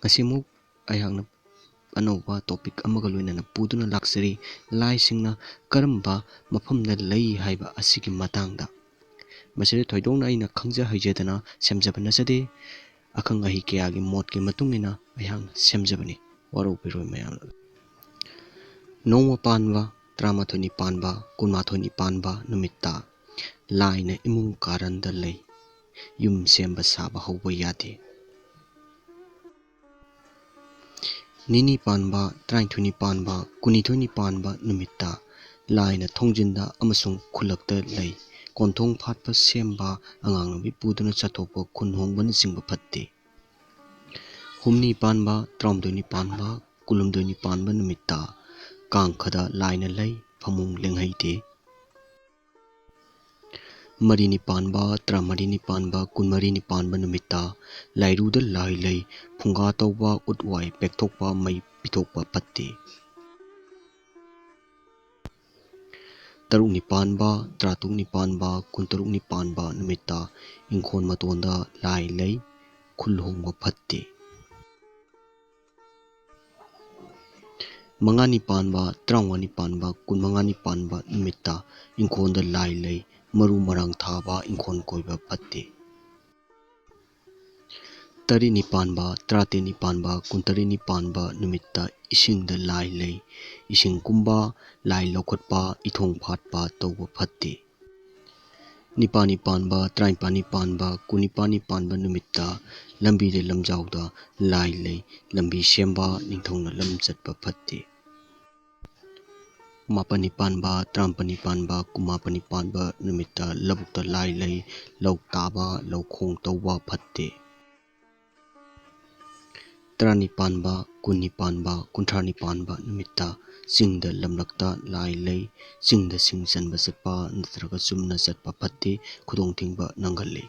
Ngasimuk ayakna anꯧba topic amaga loinana puduna laksari laisingna karamba mafamda lei haiba asigi matangda masire thoidongna aina khangja haijadana semjaba nasade akhang ahi kayagi motki matungina ayakna semjabani waro biroi mayam nongma panba tramathoni panba kunmathoni panba numitta laina imung karanda lei yum semba saba hauba yade Nini panba, trainthuni panba, kunithoni panba numitta laina thongjinda amasung khulakta lei konthong phatpa semba angangnabi puduna chatokpa khunhongbana jingba phatte humni panba traumdoni panba kulumdoni panba numitta kangkhada laina lei phamung lenghaide marini panba tramarini panba kunmarini panba numitta lairuda lai lei phunga tawba utwai pekthokpa mai pithokpa phatte tarukni panba tratukni panba kuntarukni panba numitta ingkhon matonda lai lei khulhongba phatte mangani panba traungani panba kunmangani panba numitta ingkhonda lai lei maru marang thaba ingkhon koiba phatte tarini panba trateni panba kuntarini panba numitta isingda lai lei ising kumba lai lokhatpa ithong phatpa tawba phatte nipani panba traipani panba kunipani panba numitta lambi de lamjauda lai lei lambi semba ningthongna lamchatpa phatte mapani panba trampani panba kumapani panba numitta labukta lai lei lauk taba laukhong tawba phatte Trani panba kunni panba kuntrani panba numitta singda lamlakta lai lei singda singsanba satpa natraga chumna satpa phatte khudong thingba nanghalle